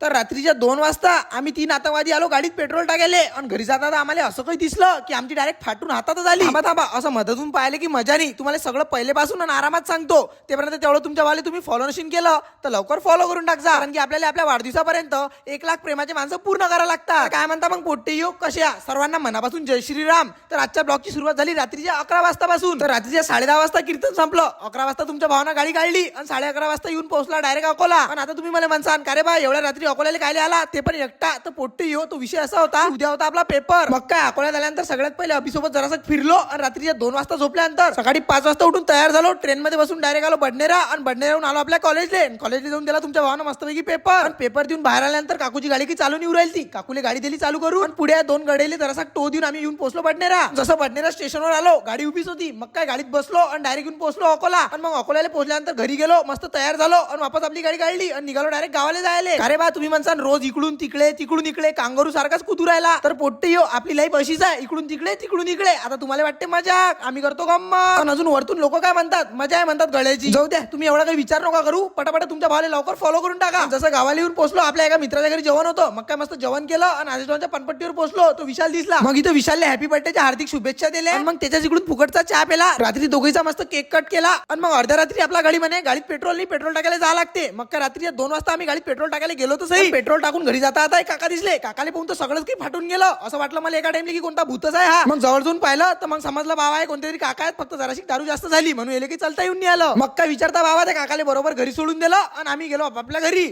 तर रात्रीच्या 2 वाजता आम्ही 3 आतंकवादी आलो गाडीत पेट्रोल टाकायले आणि घरी जाताना आम्हाला असं काही दिसलं की आमची डायरेक्ट फाटून हातातच आली. थांबा थांबा, असं मदतून पाहिले की मजा नाही. तुम्हाला सगळं पहिलेपासून आणि आरामात सांगतो. तेपर्यंत तेवढं तुमच्या वाले तुम्ही फॉलो नशीन केलं तर लवकर फॉलो करून टाकजा, कारण की आपल्याला आपल्या वाढदिवसापर्यंत 1 लाख प्रेमाचे माणसं पूर्ण करायला लागतात. काय म्हणता मग पोट्टे योग कशा सर्वांना मनापासून जय श्रीराम. तर आजच्या ब्लॉगची सुरुवात झाली रात्रीच्या 11 वाजतापासून. तर रात्रीच्या 10:30 वाजता कीर्तन संपलं. 11 वाजता तुमच्या भावानं गाडी काढली आणि 11:30 वाजता येऊन पोहोचला डायरेक्ट अकोला. आणि आता तुम्ही मला म्हणसान का रे बा एवढ्या रात्री अकोल्याला काय आला, ते पण एकटा. तर पोट्टे यो तो विषय असा होता, उद्या होता आपला पेपर. मग काय अकोल्यात आल्यानंतर सगळ्यात पहिले अभिसोबत जरासं फिरलो आणि रात्रीच्या 2 वाजता झोपल्यानंतर सकाळी 5 वाजता उठून तयार झालो. ट्रेन मध्ये बसून डायरेक्ट आलो बडनेरा आणि बडनेराहून आलो आपल्या कॉलेजला. कॉलेजला जाऊन दिला तुमच्या भावानं मस्तपैकी पेपर. आणि पेपर देऊन बाहेर आल्यानंतर काकूची गाडी की चालू निवरायली ती काकूले गाडी दिली चालू करून आणि पुढे 2 गडेले जरासा टो देऊन आम्ही येऊन पोहोचलो बडनेरा. जसं बडनेरा स्टेशनवर आलो गाडी उभीच होती. मग काय गाडीत बसलो आणि डायरेक्ट येऊन पोहोचलो अकोला. आणि मग अकोल्याला पोहोचल्यानंतर घरी गेलो, मस्त तयार झालो आणि वापस आपली गाडी काढली आणि निघालो डायरेक्ट गावाला जायला. अरे बा तुम्ही म्हणसान रोज इकडून तिकडे तिकडून इकडे कांगारू सारखाच कुतू राहिला. तर पोट्टे यो आपली लाईफ अशीच आहे, इकडून तिकडे तिकडून इकडे. आता तुम्हाला वाटते मजा, आम्ही करतो गम्मत. पण अजून वरतून लोक काय म्हणतात, मजा आहे म्हणतात गळ्याची. जाऊ द्या, तुम्ही एवढा काही विचार नका करू. पटापट तुमच्या भावाला लवकर फॉलो करून टाका. जसं गावाला येऊन पोहोचलो आपल्या एका मित्राच्या घरी जेवण होतं. मग काय मस्त जेवण केलं आणि आजोबांच्या पनपट्टीवर पोहोचलो. तो विशाल दिसला. मग इथं विशालने हॅपी बर्थडेच्या हार्दिक शुभेच्छा दिल्या आणि मग त्याच्या इकडून फुकटचा चहा पेला. रात्री दोघीचा मस्त केक कट केला आणि मग अर्ध्या रात्री आपला गाडी म्हणे गाडीत पेट्रोल नाही, पेट्रोल टाकायला जावं लागते. मग काय रात्री 2 वाजता आम्ही गाडीत पेट्रोल टाकायला गेलो तर सही. पेट्रोल टाकून घरी जाता आता एक काका दिसले. काकाले पाहून तर सगळंच काही फाटून गेलं. असं वाटलं मला एका टाइमला की कोणता भूतच आहे हा. मग जवळ जाऊन पाहिलं तर मग समजलं बाबा आहे कोणत्या तरी काका आहेत, फक्त जराशी दारू जास्त झाली म्हणून येले की चालता येऊन नाही आलं. मग काय विचारता बाबा त्या काकाले बरोबर घरी सोडून दिलं आणि आम्ही गेलो आपल्या घरी.